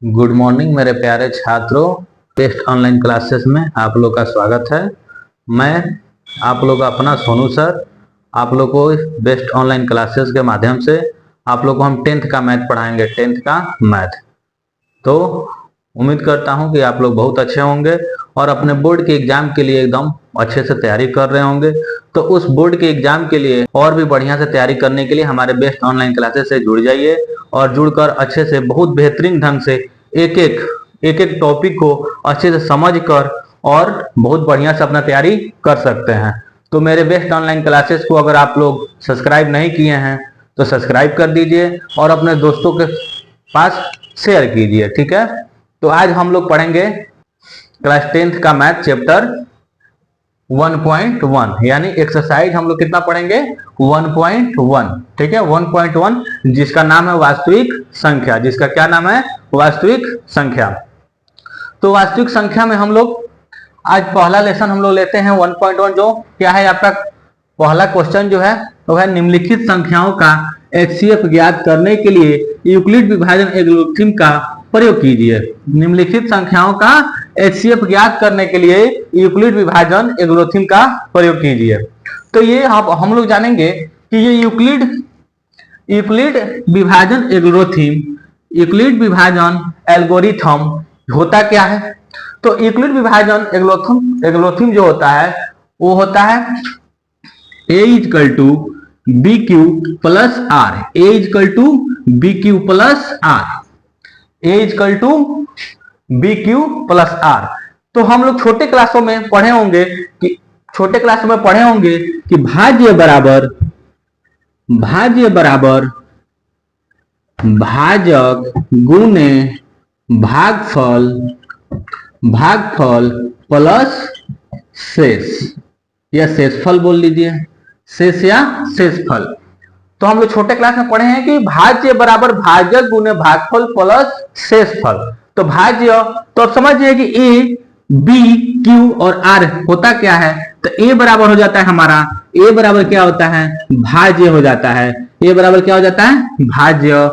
Good morning मेरे प्यारे छात्रों। टेस्ट ऑनलाइन क्लासेस में आप लोग का स्वागत है। मैं आप लोग का अपना सोनू सर आप लोग को बेस्ट ऑनलाइन क्लासेस के माध्यम से आप लोग को हम 10th का मैथ पढ़ाएंगे। 10th का मैथ तो उम्मीद करता हूं कि आप लोग बहुत अच्छे होंगे और अपने बोर्ड के एग्जाम के लिए एकदम अच्छे से तैयारी कर रहे होंगे। तो उस बोर्ड के एग्जाम के लिए और भी बढ़िया से तैयारी करने के लिए हमारे बेस्ट ऑनलाइन क्लासेस से जुड़ जाइए और जुड़कर अच्छे से बहुत बेहतरीन ढंग से एक एक टॉपिक को अच्छे से समझ कर और बहुत बढ़िया से अपना तैयारी कर सकते हैं। तो मेरे बेस्ट ऑनलाइन क्लासेस को अगर आप लोग सब्सक्राइब नहीं किए हैं तो सब्सक्राइब कर दीजिए और अपने दोस्तों के पास शेयर कीजिए, ठीक है। तो आज हम लोग पढ़ेंगे क्लास 10th का मैथ चैप्टर 1.1 यानी एक्सरसाइज हम लोग कितना पढ़ेंगे 1.1, ठीक है। 1.1 जिसका नाम है वास्तविक संख्या। जिसका क्या नाम है वास्तविक संख्या। तो वास्तविक संख्या में हम लोग आज पहला लेसन हम लोग लेते हैं 1.1 जो क्या है आपका पहला क्वेश्चन जो है वो है निम्नलिखित संख्याओं का एचसीएफ ज्ञात करने के लिए यूक्लिड विभाजन एल्गोरिथम का प्रयोग कीजिए। निम्नलिखित संख्याओं का एचसीएफ ज्ञात करने के लिए यूक्लिड विभाजन एल्गोरिथम का प्रयोग कीजिए। तो ये हम लोग जानेंगे कि ये यूक्लिड विभाजन एल्गोरिथम होता क्या है। तो यूक्लिड विभाजन एल्गोरिथम जो होता है वो होता है a equal to B Q plus R. a equal to B Q plus R. a equal to B Q plus R. तो हम लोग छोटे क्लासों में पढ़े होंगे कि भाज्य बराबर भाजक गुने भागफल प्लस शेष या शेषफल बोल लीजिए, शेष या शेषफल। तो हम लोग छोटे क्लास में पढ़े हैं कि भाज्य बराबर भाजक गुने भागफल प्लस शेषफल। तो भाज्य तो अब समझिए कि ए बी क्यू और आर होता क्या है। तो ए बराबर हो जाता है हमारा ए बराबर क्या होता है भाज्य हो जाता है। ए बराबर क्या हो जाता है भाज्य।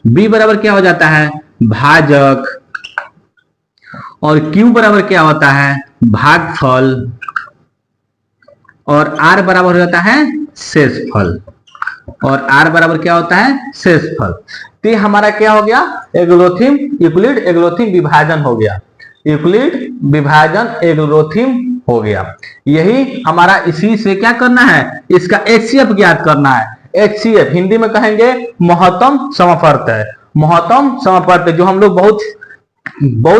बी बराबर क्या हो जाता है भाजक और क्यू बराबर क्या होता है भागफल और आर बराबर हो जाता है शेषफल। और आर बराबर क्या होता है शेषफल। तो हमारा क्या हो गया यूक्लिड एल्गोरिथम विभाजन हो गया। यूक्लिड विभाजन एल्गोरिथम हो गया। यही हमारा इसी से क्या करना है इसका एचसीएफ ज्ञात करना है। एचसीएफ हिंदी में कहेंगे महत्तम समवर्त। महत्तम समवर्त जो हम लोग बहुत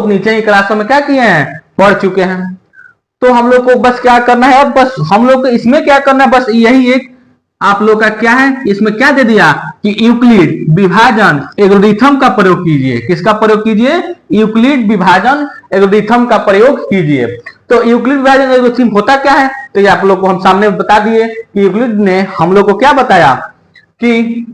नीचे की क्लासों में क्या किए हैं पढ़ चुके हैं। तो हम लोग को बस क्या करना है अब बस हम लोग को इसमें क्या करना है बस यही एक आप लोग का क्या है इसमें क्या दे दिया कि यूक्लिड विभाजन एल्गोरिथम का प्रयोग कीजिए। किसका प्रयोग कीजिए यूक्लिड विभाजन एल्गोरिथम का प्रयोग कीजिए। तो यूक्लिड विभाजन एल्गोरिथम होता क्या है तो ये आप लोग को हम सामने बता दिए कि यूक्लिड ने हम लोग को क्या बताया कि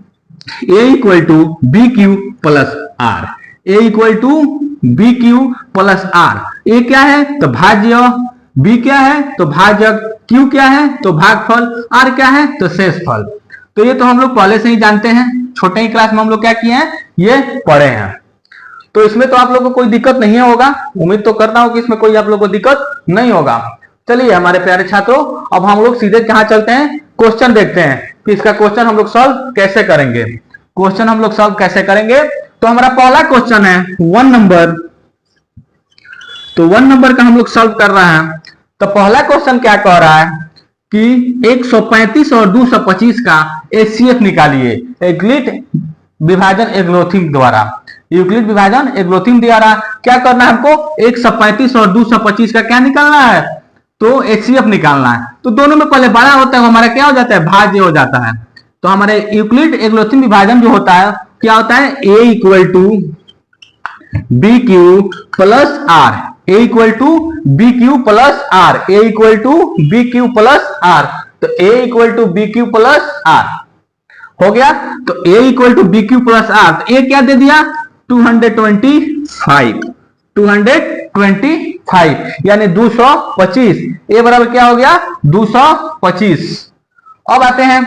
a equal to B Q plus R. a equal to B Q plus R. A क्या है तो भाज्य, बी क्या है तो भाजक, क्यू क्या है तो भागफल, आर क्या है तो शेषफल। तो ये तो हम लोग पहले से ही जानते हैं। छोटे ही क्लास में हम लोग क्या किए हैं ये पढ़े हैं। तो इसमें तो आप लोगों को कोई दिक्कत नहीं होगा। उम्मीद तो करता हूं कि इसमें कोई आप लोगों को दिक्कत नहीं होगा। चलिए हमारे प्यारे छात्रों अब हम लोग सीधे कहां चलते हैं क्वेश्चन देखते हैं कि इसका क्वेश्चन हम लोग सॉल्व कैसे करेंगे। क्वेश्चन हम लोग सॉल्व कैसे करेंगे तो हमारा पहला क्वेश्चन है 1 नंबर। तो 1 नंबर का हम लोग सॉल्व कर रहे हैं। तो पहला क्वेश्चन क्या कह रहा है कि 135 और 225 का एचसीएफ निकालिए यूक्लिड विभाजन एल्गोरिथम द्वारा। यूक्लिड विभाजन एल्गोरिथम द्वारा क्या करना है हमको 135 और 225 का क्या निकालना है तो एचसीएफ निकालना है। तो दोनों में पहले बड़ा होता है हमारा क्या हो जाता है भाज्य हो जाता है। तो हमारे यूक्लिड एल्गोरिथम विभाजन जो होता है क्या होता है a equal to B Q plus R. a equal to B Q plus R. a equal to B Q plus R. तो a equal to B Q plus R हो गया। तो a equal to B Q plus R तो a क्या दे दिया 225 यानी 225। a बराबर क्या हो गया 225। अब आते हैं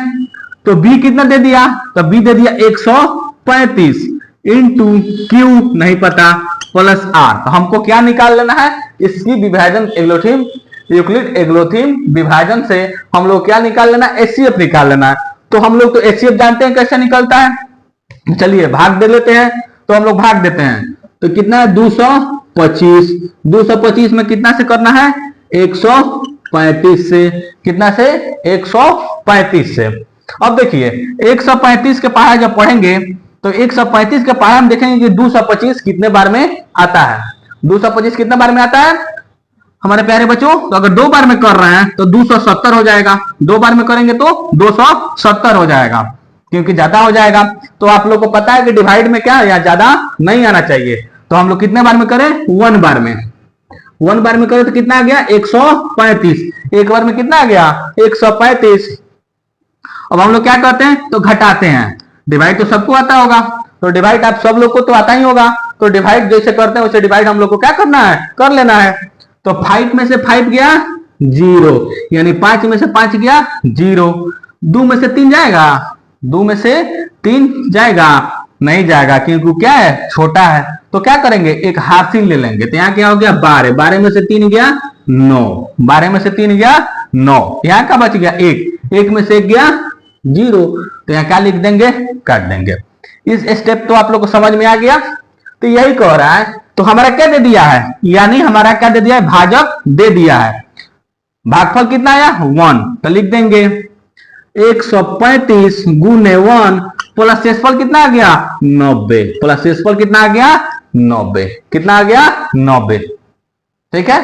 तो b कितना दे दिया तो b दे दिया 135 इंटू क्यू नहीं पता प्लस आर। तो हमको क्या निकाल लेना है, इसकी विभाजन एग्लोथिम यूक्लिड एग्लोथिम विभाजन से हम लोग क्या निकाल लेना, एचसीएफ निकाल लेना है। तो हम लोग तो एचसीएफ जानते हैं कैसे निकलता है, चलिए भाग दे लेते हैं। तो हम लोग भाग देते हैं, तो कितना है 225, 225 में कितना से करना है 135 से, कितना से 135 से। अब देखिए 135 के पहाड़ा जब पढ़ेंगे तो 135 के पहाड़ा हम देखेंगे कि 225 कितने बार में आता है, 225 कितने बार में आता है हमारे प्यारे बच्चों। तो अगर 2 बार में कर रहे हैं तो 270 हो जाएगा, 2 बार में करेंगे तो 270 हो जाएगा, क्योंकि ज्यादा हो जाएगा। तो आप लोग को पता है कि डिवाइड में क्या या ज्यादा नहीं आना चाहिए। तो हम लोग कितने बार में करें, 1 बार में, 1 बार में करें तो कितना आ गया 135, एक बार में कितना आ गया 135। अब हम लोग क्या करते हैं, तो घटाते हैं। डिवाइड तो सबको आता होगा, तो डिवाइड आप सब लोग को तो आता ही होगा। तो डिवाइड जैसे करते हैं वैसे डिवाइड हम लोग को क्या करना है, कर लेना है। तो 5 में से 5 गया 0, यानी 5 में से 5 गया 0। 2 में से 3 जाएगा, 2 में से 3 जाएगा, नहीं जाएगा क्योंकि क्या है छोटा है। तो क्या करेंगे, एक हासिल ले लेंगे। तो यहाँ क्या हो गया 12, 12 में से 3 गया 9, 12 में से 3 गया 9, यहाँ का बच गया 1, 1 में से 1 गया 0। तो यहाँ क्या लिख देंगे, काट देंगे। इस स्टेप तो आप लोग को समझ में आ गया। तो यही कह रहा है, तो हमारा क्या दे दिया है, यानी हमारा क्या दे दिया है, भाजक दे दिया है। भागफल कितना आया 1, तो लिख देंगे 135 गुने 1 प्लस शेषफल कितना आ गया 90, प्लस शेषफल कितना आ गया 90, कितना आ गया 90, ठीक है,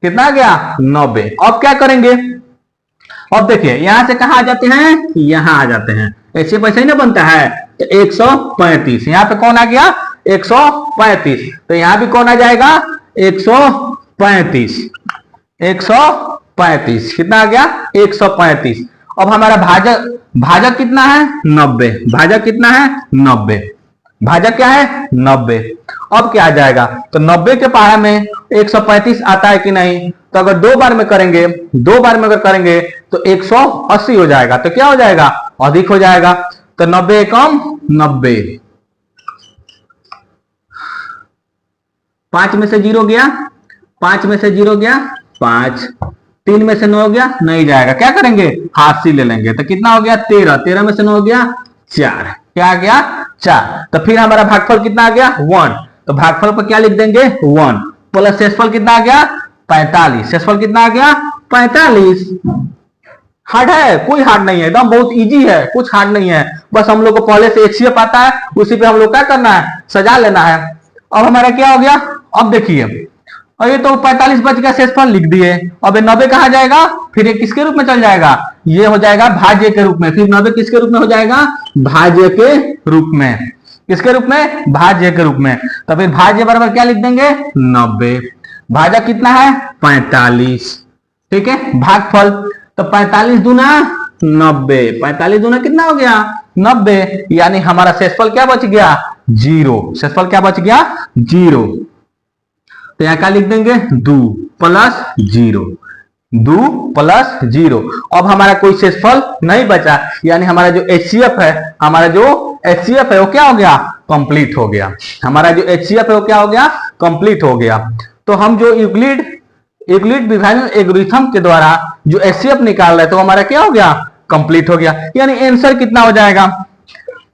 कितना आ गया 90। अब क्या करेंगे, अब देखिए यहां से कहां आ जाते हैं, यहां आ जाते हैं, ऐसे पैसे ही ना बनता है। तो 135 यहां पे कौन आ गया 135, तो यहां भी कौन आ जाएगा 135, 135 कितना आ गया 135। अब हमारा भाजक, भाजक कितना है 90, भाजक कितना है 90, भाजक क्या है 90। अब क्या आ जाएगा, तो 90 के पहाड़ा में 135 आता है कि नहीं। तो अगर 2 बार में करेंगे, 2 बार में अगर करेंगे तो 180 हो जाएगा। तो क्या हो जाएगा, अधिक हो जाएगा। तो 90 कम 90, 5 में से 0 गया, 5 में से 0 गया 5, 3 में से 9 गया, नहीं जाएगा। क्या करेंगे, हाथ ले लेंगे। तो कितना हो गया 13, 13 में से 9 गया 4, क्या आ गया 4। तो फिर हमारा भागफल कितना आ गया 1, तो भागफल पर क्या लिख देंगे 1 प्लस शेषफल कितना आ गया 45, शेषफल कितना आ गया 45। हार्ड है, कोई हार्ड नहीं है, एकदम बहुत इजी है, कुछ हार्ड नहीं है। बस हम लोग को पहले से एचसीएफ आता है, उसी पे हम लोग क्या करना है, सजा लेना है। अब हमारा क्या हो गया, अब देखिए, और ये तो 45 बच गया, शेषफल लिख दिए। अब 90 कहा जाएगा, फिर ये किसके रूप में चल जाएगा, ये हो जाएगा भाज्य के रूप में। फिर 90 किसके रूप में हो जाएगा, भाज्य के रूप में, किसके रूप में, भाज्य के रूप में। तो फिर भाज्य बराबर क्या लिख देंगे 90, भाजक कितना है 45, ठीक है। भागफल तो 45 दूना 90, 45 दूना कितना हो गया 90, यानी हमारा शेषफल क्या बच गया 0, शेषफल क्या बच गया 0। तो यहां क्या लिख देंगे 2 प्लस 0, 2 प्लस 0। अब हमारा कोई शेषफल नहीं बचा, यानी हमारा जो एचसीएफ है, हमारा जो एचसीएफ है वो क्या हो गया, कंप्लीट हो गया। हमारा जो एचसीएफ है वो क्या हो गया, कंप्लीट हो गया। तो हम जो यूक्लिड विभाजन एल्गोरिथम के द्वारा जो एचसीएफ निकाल रहे, तो हमारा क्या हो गया, कंप्लीट हो गया। यानी आंसर कितना हो जाएगा,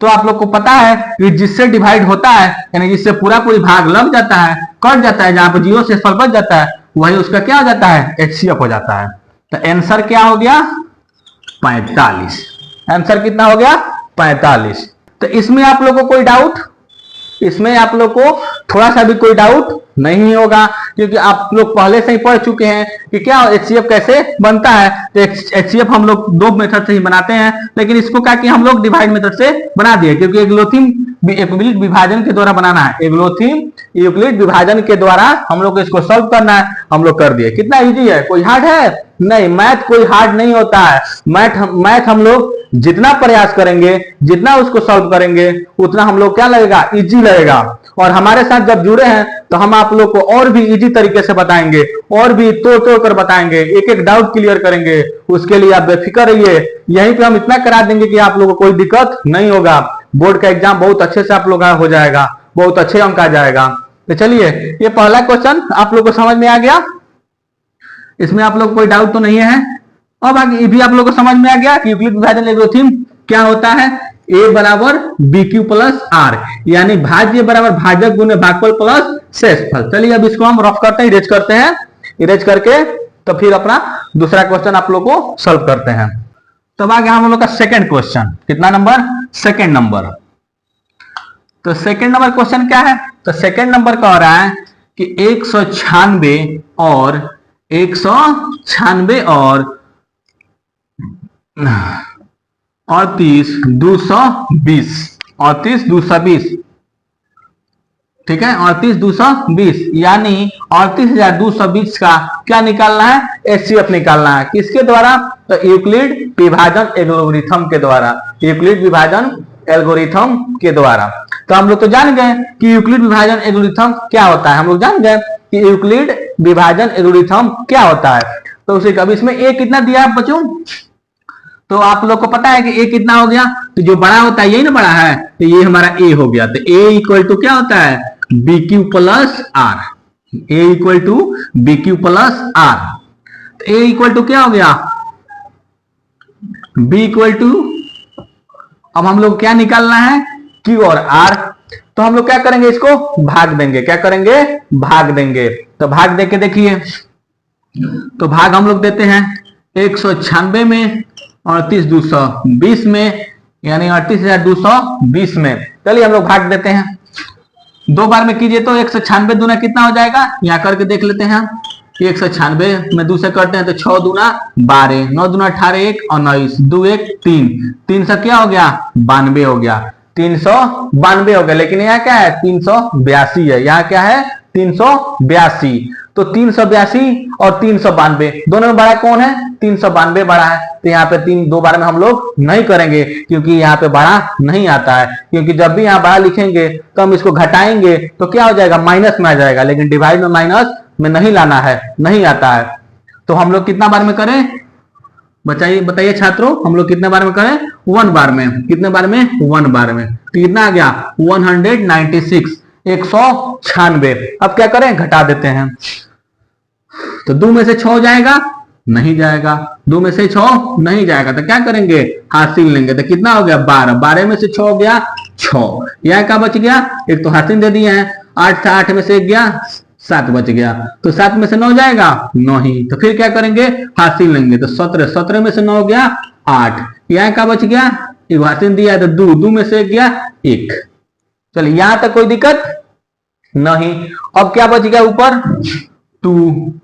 तो आप लोग को पता है कि जिससे डिवाइड होता है, यानी जिससे पूरा पूरी भाग लग जाता है, कट जाता है, जहां पर 0 शेषफल बच जाता है, वही उसका क्या हो जाता है, एचसीएफ हो जाता है। तो आंसर क्या हो गया 45, आंसर कितना हो गया 45। तो इसमें आप लोगों को कोई डाउट, इसमें आप लोग को थोड़ा सा भी कोई डाउट नहीं होगा, क्योंकि आप लोग पहले से ही पढ़ चुके हैं कि क्या एचसीएफ कैसे बनता है। तो एचसीएफ हम लोग 2 मेथड से ही बनाते हैं, लेकिन इसको क्या कि हम लोग डिवाइड मेथड से बना दिए, क्योंकि एग्लोथिम यूक्लिड विभाजन के द्वारा बनाना है, एग्लोथिम यूक्लिड विभाजन के द्वारा हम लोग को इसको सॉल्व करना है, हम लोग कर दिए। कितना इजी है, कोई हार्ड है नहीं, मैथ कोई हार्ड नहीं होता है। मैथ हम लोग जितना प्रयास करेंगे, जितना उसको सॉल्व करेंगे, उतना हम लोग क्या लगेगा, इजी लगेगा। और हमारे साथ जब जुड़े हैं तो हम आप लोग को और भी इजी तरीके से बताएंगे, और भी तोड़ तोड़ कर बताएंगे, एक एक डाउट क्लियर करेंगे। उसके लिए आप बेफिक्र रहिए, यहीं पे हम इतना करा देंगे कि आप लोगों को कोई दिक्कत नहीं होगा। बोर्ड का एग्जाम बहुत अच्छे से आप लोग हो जाएगा, बहुत अच्छे अंक आ जाएगा। तो चलिए ये पहला क्वेश्चन आप लोग को समझ में आ गया, इसमें आप लोग कोई डाउट तो नहीं है। अब आगे ये भी आप लोग को समझ में आ गया कि यूक्लिड विभाजन एल्गोरिथम क्या होता है। ए बराबर बी क्यू प्लस आर, यानी भाज्य बराबर भाजक गुने भागफल प्लस शेषफल। चलिए अब इसको हम रफ करते हैं, इरेज करते हैं, इरेज करके तो फिर अपना दूसरा क्वेश्चन आप लोग को सॉल्व करते हैं। तब आ गया हम लोग का सेकंड क्वेश्चन, कितना नंबर, सेकंड नंबर। तो सेकंड नंबर क्वेश्चन क्या है, तो सेकंड नंबर का हो रहा है कि 196 और 196 और 38,220, 38,220, ठीक है, 38,220 यानी 38,220 का क्या निकालना है, एचसीएफ निकालना है। किसके द्वारा, तो यूक्लिड विभाजन एल्गोरिथम के द्वारा, यूक्लिड विभाजन एल्गोरिथम के द्वारा। तो हम लोग तो जान गए कि यूक्लिड विभाजन एल्गोरिथम क्या होता है, हम लोग जान गए कि यूक्लिड विभाजन एल्गोरिथम क्या होता है। तो उसे कब इसमें ए कितना दिया है बच्चों, तो आप लोग को पता है कि ए कितना हो गया, तो जो बड़ा होता है यही ना बड़ा है, तो ये हमारा ए हो गया। तो ए इक्वल टू क्या होता है, B Q plus R, A equal to B Q plus R. तो ए इक्वल टू क्या हो गया, बी इक्वल टू, अब हम लोग क्या निकालना है, क्यू और आर। तो हम लोग क्या करेंगे, इसको भाग देंगे, क्या करेंगे, भाग देंगे। तो भाग देके देखिए, तो भाग हम लोग देते हैं 196 में 38,220 में, यानी 38,220 में। चलिए हम लोग भाग देते हैं, दो बार में कीजिए तो 196 दूना कितना हो जाएगा, यहां करके देख लेते हैं। 196 में 2 से करते हैं तो 6 दूना 12, 9 दूना 18, 1 और 19, 2 1 3, 3 से क्या हो गया, 92 हो गया, 392 हो गया। लेकिन यहाँ क्या है, 382 है, यहाँ क्या है, 382। तो 382 और 392 दोनों में बड़ा कौन है, 392 बड़ा है। तो यहाँ पे दो बार में हम लोग नहीं करेंगे, क्योंकि यहाँ पे बड़ा नहीं आता है। क्योंकि जब भी यहाँ बड़ा लिखेंगे तो हम इसको घटाएंगे तो क्या हो जाएगा, माइनस में आ जाएगा। लेकिन डिवाइड में माइनस में नहीं लाना है, नहीं आता है। तो हम लोग कितना बार में करें, बताइए छात्रों, हम लोग कितने बार में करें, 1 बार में। कितने बार में, 1 बार में। तो कितना आ गया, 196, 196। अब क्या करें, घटा देते हैं। तो 2 में से 6 जाएगा, नहीं जाएगा, 2 में से 6 नहीं जाएगा। तो क्या करेंगे, हासिल लेंगे। तो कितना हो गया, 12, 12 में से 6 हो गया 6, यह क्या बच गया, एक तो हासिल दे दिए हैं, 8 था, 8 में से 1 गया, 7 बच गया। तो 7 में से 9 जाएगा, 9 ही। तो फिर क्या करेंगे, हासिल लेंगे। तो 17, 17 में से 9 गया 8, यह क्या बच गया, एक हासिल दिया है तो 2, 2 में से 1 गया 1। चलिए यहां तक कोई दिक्कत नहीं। अब क्या बच गया ऊपर, 2,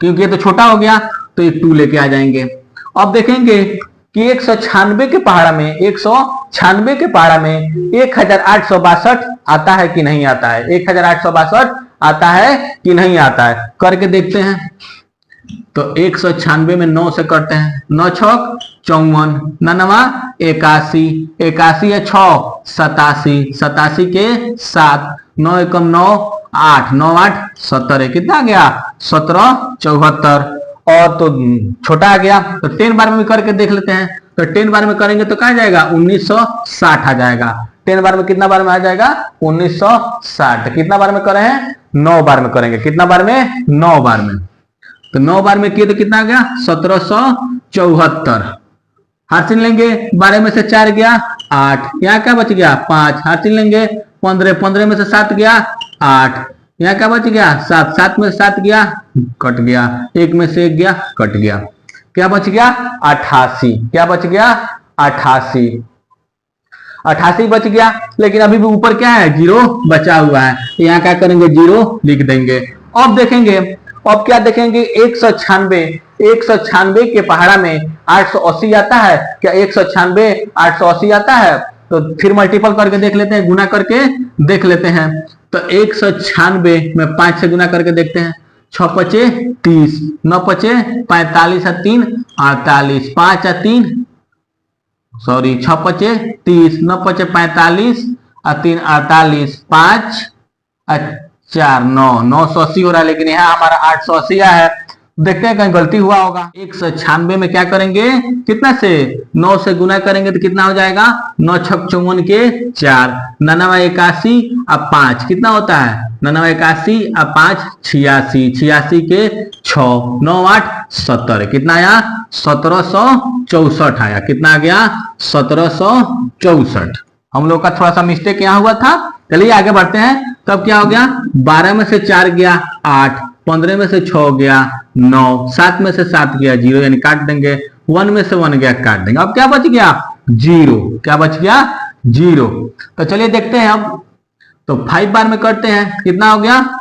क्योंकि ये तो छोटा हो गया तो एक 2 लेके आ जाएंगे। अब देखेंगे कि 196 के पहाड़ा में, 196 के पहाड़ा में 1862 आता है कि नहीं आता है, 1862 आता है कि नहीं आता है, करके देखते हैं। तो 196 में 9 से करते हैं, 9 छक 54, 9 81, 81 है 6 87, 87 के 7, 9 एकम 9, 8, 9 8 17, कितना आ गया, 17 74। और तो छोटा आ गया, तो 10 बार में करके देख लेते हैं। तो 10 बार में करेंगे तो कहाँ जाएगा, 1960 आ जाएगा। 10 बार में कितना बार में आ जाएगा, 1960। कितना बार में करे हैं, 9 बार में करेंगे। कितना बार में, 9 बार में। तो 9 बार में किए तो कितना आ गया, 1774। हासिल लेंगे, 12 में से 4 गया 8, यहाँ क्या बच गया 5, हासिल लेंगे 15, 15 में से 7 गया 8, यहाँ क्या बच गया 7, 7 में से 7 गया, कट गया, 1 में से 1 गया, कट गया, क्या बच गया 88, क्या बच गया 88, 88 बच गया। लेकिन अभी भी ऊपर क्या है, 0 बचा हुआ है, यहाँ क्या करेंगे, 0 लिख देंगे। अब देखेंगे, अब क्या देखेंगे, 196 के पहाड़ा में 880 आता है क्या, 196 880 आता है। तो फिर मल्टीपल करके देख लेते हैं, गुना करके देख लेते हैं। तो 196 में 5 से गुना करके देखते हैं, 6 पचे 30, 9 पचे 45, 3 48, 5 3, सॉरी 6 पचे 30, 9 पचे 45, 3 48, 5 4 9, 980 हो रहा है। लेकिन यहाँ हमारा 880 है, देखते हैं कहीं गलती हुआ होगा। 196 में क्या करेंगे, कितना से 9 से गुना करेंगे तो कितना हो जाएगा, 9 छक 54 के 4, 99 81 अब 5 कितना होता है, 99 81 अब 5 86, 86 के 6, 9 8 70, कितना आया 1764 आया, कितना आ गया 1764। हम लोग का थोड़ा सा मिस्टेक यहाँ हुआ था। चलिए आगे बढ़ते हैं। तब क्या हो गया, 12 में से 4 गया 8, 15 में से 6 गया 9, 7 में से 7 गया 0, यानी काट देंगे, 1 में से 1 गया काट देंगे। अब क्या बच गया 0, क्या बच गया 0। तो चलिए देखते हैं अब। तो 5 बार में करते हैं, कितना हो गया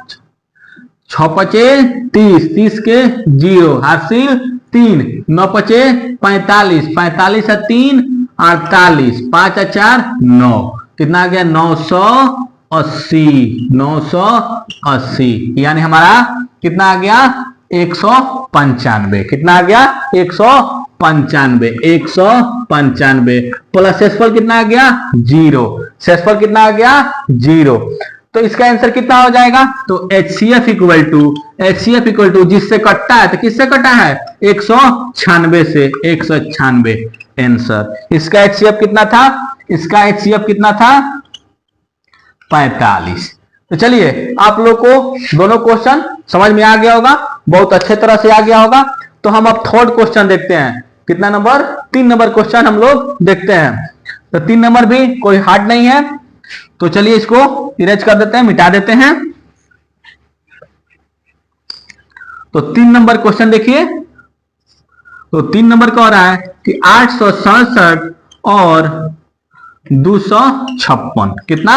6 पचे 30, 30 के 0 हासिल 3, 9 पचे 45, 45 से 3 48, 5 4 9, कितना आ गया 980, 980, यानी हमारा कितना आ गया 195, कितना आ गया 195, 195 प्लस शेषफल कितना आ गया 0, शेषफल कितना आ गया 0। तो इसका आंसर कितना हो जाएगा, तो HCF इक्वल टू जिससे कटता है तो किससे कटा है 196 से, 196 आंसर। इसका HCF कितना था, इसका HCF कितना था 45। तो चलिए आप लोग को दोनों क्वेश्चन समझ में आ गया होगा, बहुत अच्छे तरह से आ गया होगा। तो हम अब थर्ड क्वेश्चन देखते हैं, कितना नंबर 3 नंबर क्वेश्चन हम लोग देखते हैं। तो 3 नंबर भी कोई हार्ड नहीं है, तो चलिए इसको इरेज कर देते हैं, मिटा देते हैं। तो 3 नंबर क्वेश्चन देखिए। तो 3 नंबर कह रहा है कि 867 और 256, कितना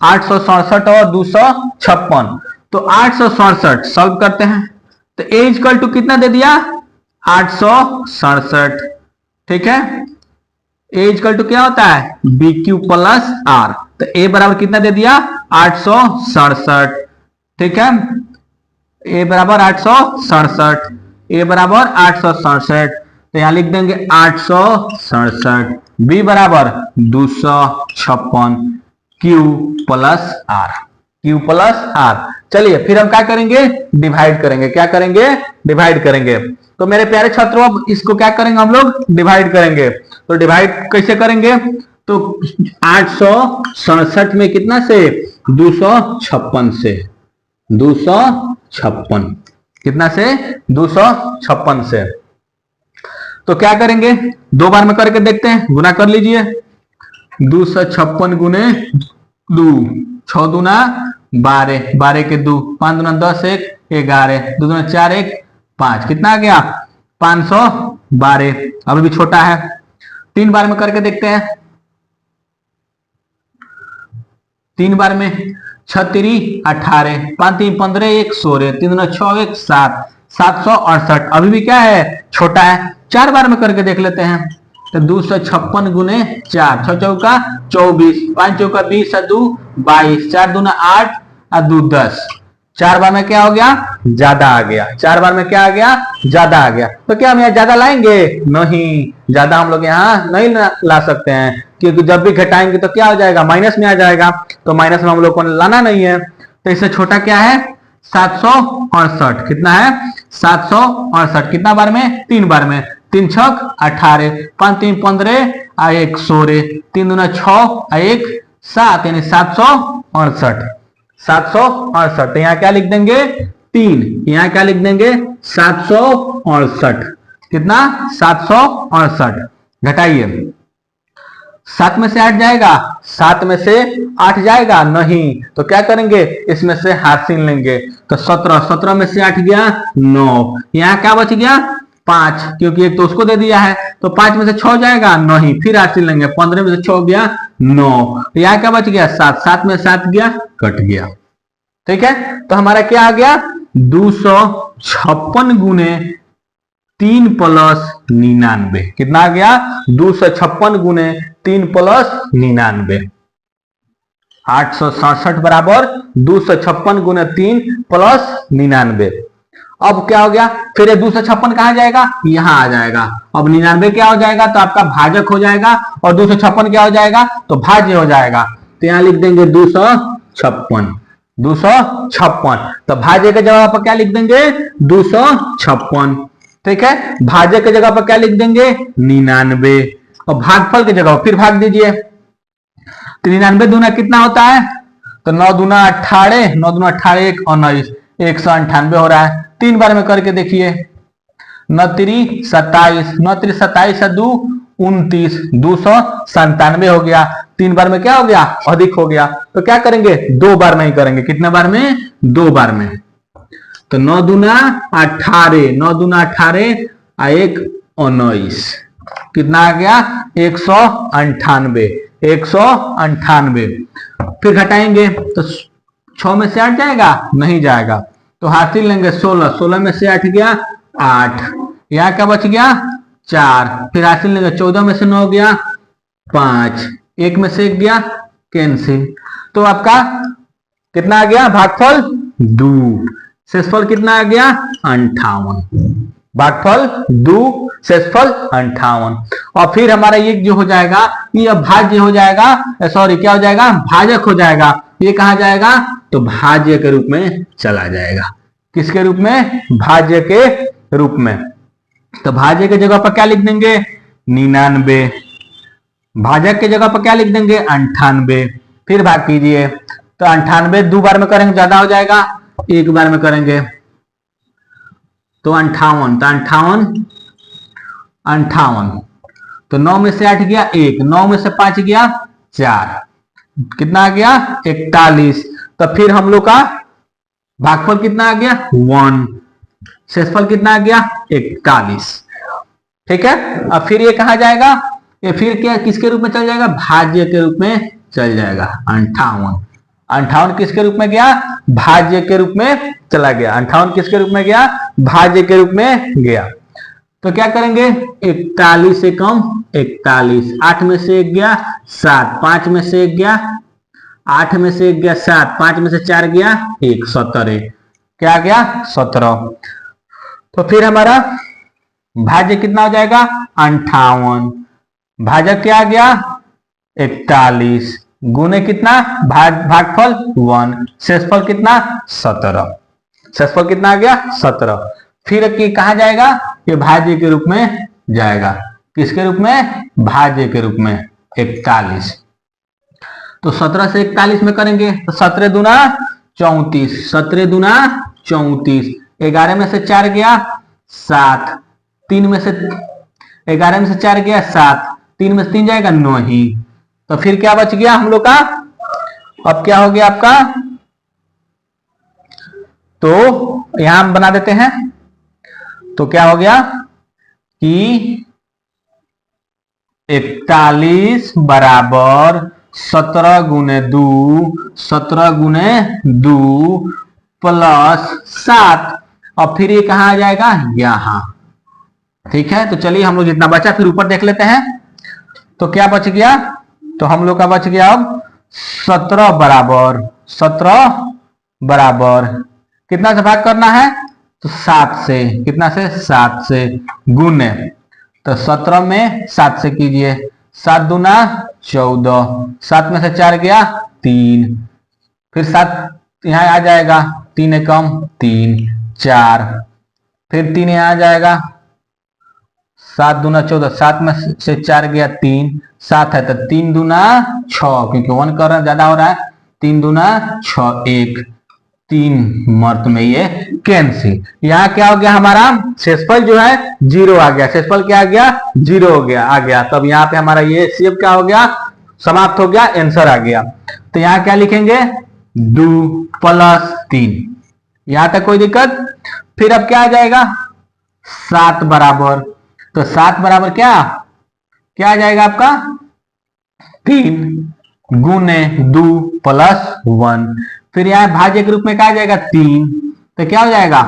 867 और 256। तो 867 सॉल्व करते हैं, तो ए इक्वल टू कितना दे दिया 867, ठीक है। ए इक्वल टू क्या होता है बी क्यू प्लस आर, तो ए बराबर कितना दे दिया 867, ठीक है। ए बराबर 867, ए बराबर 867, तो यहां लिख देंगे 867, बी बराबर 256, Q plus R, Q plus R. चलिए फिर हम क्या करेंगे, डिवाइड करेंगे, क्या करेंगे डिवाइड करेंगे। तो मेरे प्यारे छात्रों अब इसको क्या करेंगे हम लोग डिवाइड करेंगे। तो डिवाइड कैसे करेंगे, तो 867 में कितना से 256 से, 256 कितना से 256 से। तो क्या करेंगे 2 बार में करके देखते हैं, गुना कर लीजिए, 256 गुने 2, 6 दूना 12, 12 के 2, 5 दूना 10, 1 11, 2 दूना 4, 1 5, कितना आ गया 512। अभी भी छोटा है, 3 बार में करके देखते हैं। 3 बार में 6 3 18, 5 3 15, 1 16, 3 दूना 6, 1 7, 768। अभी भी क्या है छोटा है। 4 बार में करके देख लेते हैं, तो 256 गुने 4, 6 चौका 24, 5 चौका 20, 2 22, 4 दूना 8 और 2 10। 4 बार में क्या हो गया ज्यादा आ गया, 4 बार में क्या आ गया ज्यादा आ गया। तो क्या हम यहाँ ज्यादा लाएंगे, नहीं, ज्यादा हम लोग यहाँ नहीं ला सकते हैं, क्योंकि जब भी घटाएंगे तो क्या हो जाएगा माइनस में आ जाएगा, तो माइनस में हम लोग को लाना नहीं है। तो इससे छोटा क्या है 768, कितना है 768, कितना बार में 3 बार में, 3 छक 18, 5 3 15 और 1 16, 3 दूना 6 और 1 7, यानी 768, 768। यहाँ क्या लिख देंगे 3, यहाँ क्या लिख देंगे 768, कितना 768। घटाइए, 7 में से 8 जाएगा, 7 में से 8 जाएगा नहीं, तो क्या करेंगे इसमें से हासिल लेंगे, तो 17, 17 में से 8 गया 9, यहाँ क्या बच गया 5, क्योंकि एक तो उसको दे दिया है, तो 5 में से 6 जाएगा नहीं, फिर हासिल लेंगे, 15 में से 6 गया 9, तो यहाँ क्या बच गया 7, 7 में 7 गया कट गया, ठीक है। तो हमारा क्या आ गया 256 गुने 3 प्लस 99, कितना आ गया 256 गुने 3 प्लस 99, 867 बराबर 256 गुने 3 प्लस 99। अब क्या हो गया, फिर ये 256 कहां जाएगा यहां आ जाएगा। अब 99 क्या हो जाएगा, तो आपका भाजक हो जाएगा, और 256 क्या हो जाएगा तो भाज्य हो जाएगा। तो यहां लिख देंगे 256, 256। तो भाज्य के जगह पर क्या लिख देंगे 256। ठीक है, भाज्य के जगह पर क्या लिख देंगे 99। और भागफल की जगह फिर भाग दीजिए। 99 दूना कितना होता है, तो 9 दूना 18, 9 दूना 18 1 19, 198 हो रहा है। 3 बार में करके देखिए। 9 3 27, 9 3 27 2 29, 297 हो गया। 3 बार में क्या हो गया अधिक हो गया। तो क्या करेंगे 2 बार में ही करेंगे। कितने बार में 2 बार में। तो 9 दूना 18, 9 दूना 18 1 19, कितना आ गया 198, 198। फिर घटाएंगे तो 6 में से 8 जाएगा नहीं जाएगा, तो हासिल लेंगे 16, 16 में से 8 गया 8, यहाँ क्या बच गया 4। फिर हासिल लेंगे 14 में से 9 गया 5, 1 में से 1 गया कैंसिल। तो आपका कितना आ गया भागफल 2, शेषफल कितना आ गया 58। भागफल 2, शेषफल 58। और फिर हमारा ये जो हो जाएगा ये अब भाज्य हो जाएगा, सॉरी क्या हो जाएगा भाजक हो जाएगा। ये कहा जाएगा तो भाज्य के रूप में चला जाएगा। किसके रूप में भाज्य के रूप में। तो भाज्य के जगह पर क्या लिख देंगे 99, भाजक के जगह पर क्या लिख देंगे 98। फिर भाग कीजिए तो 98 2 बार में करेंगे ज्यादा हो जाएगा, 1 बार में करेंगे तो 58, तो 58। तो 9 में से 8 गया 1, 9 में से 5 गया 4, कितना आ गया 41। तो फिर हम लोग का भागफल कितना आ गया 1, शेषफल कितना आ गया 41। ठीक है, अब फिर ये कहा जाएगा, ये फिर क्या किसके रूप में चल जाएगा भाज्य के रूप में चल जाएगा। 58, 58 किसके रूप में गया भाज्य के रूप में चला गया। 58 किसके रूप में गया भाज्य के रूप में गया। तो क्या करेंगे 41 से कम 41, 8 में से 1 गया 7, 5 में से 1 गया 8 में से 1 गया 7, 5 में से 4 गया 1, 17। क्या गया 17। तो फिर हमारा भाज्य कितना हो जाएगा 58, भाजक क्या आ गया 41, गुने कितना भागफल 1, शेषफल कितना 17, शेषफल कितना आ गया 17। फिर कहा जाएगा ये भाज्य के रूप में जाएगा। किसके रूप में भाज्य के रूप में 41। तो 17 से 41 में करेंगे तो 17 दूना 34, 17 दूना 34, 11 में से 4 गया 7, 3 में से 11 में से 4 गया 7, 3 में से 3 जाएगा 9 ही। तो फिर क्या बच गया हम लोग का, अब क्या हो गया आपका, तो यहां हम बना देते हैं। तो क्या हो गया कि 41 बराबर 17 गुने 2, 17 गुने 2 प्लस 7। और फिर ये कहा आ जाएगा यहां। ठीक है, तो चलिए हम लोग जितना बचा फिर ऊपर देख लेते हैं। तो क्या बच गया, तो हम लोग का बच गया अब 17 बराबर, 17 बराबर कितना से भाग करना है तो 7 से, कितना से 7 से गुने, तो 17 में 7 से कीजिए, 7 दूना 14, 7 में से 4 गया 3, फिर 7 यहाँ आ जाएगा, 3 एकम 3, 4, फिर 3 यहाँ आ जाएगा, 7 दूना 14, 7 में से 4 गया 3, 7 है तो 3 दूना 6, क्योंकि 1 कर रहा ज्यादा हो रहा है, 3 दूना 6, 1, 3 मर्त में ये कैंसिल। यहाँ क्या हो गया हमारा शेषफल जो है 0 आ गया, शेषफल क्या आ गया 0 हो गया आ गया। तब यहाँ पे हमारा ये शेप क्या हो गया समाप्त हो गया, आंसर आ गया। तो यहाँ क्या लिखेंगे 2 प्लस 3, यहां तक कोई दिक्कत। फिर अब क्या आ जाएगा 7 बराबर, तो 7 बराबर क्या क्या आ जाएगा आपका 3 गुने 2 प्लस 1, फिर यहाँ भाज्य के रूप में क्या आ जाएगा 3, तो क्या हो जाएगा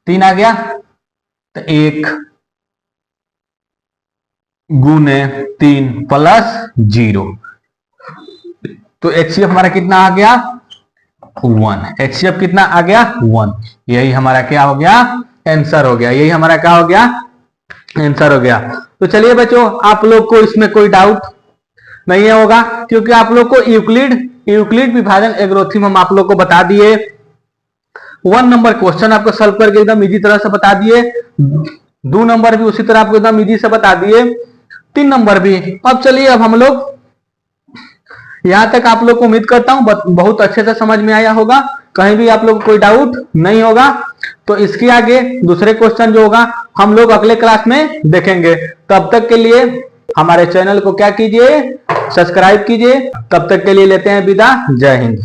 3 आ गया, तो 1 गुने 3 प्लस 0, तो HCF हमारा कितना आ गया 1, HCF कितना आ गया 1। यही हमारा क्या हो गया आंसर हो गया, यही हमारा क्या हो गया आंसर हो गया। तो चलिए बच्चों, आप लोग को इसमें कोई डाउट नहीं होगा, क्योंकि आप लोग को यूक्लिड यूक्लिड विभाजन एल्गोरिथम हम आप लोग को बता दिए। 1 नंबर क्वेश्चन आपको सॉल्व करके एकदम इजी तरह से बता दिए। 2 नंबर भी उसी तरह आपको एकदम इजी से बता दिए। 3 नंबर भी। अब चलिए अब हम लोग यहां तक आप लोग को उम्मीद करता हूं बहुत अच्छे से समझ में आया होगा, कहीं भी आप लोग को कोई डाउट नहीं होगा। तो इसके आगे दूसरे क्वेश्चन जो होगा हम लोग अगले क्लास में देखेंगे। तब तक के लिए हमारे चैनल को क्या कीजिए, सब्सक्राइब कीजिए। तब तक के लिए लेते हैं विदा। जय हिंद।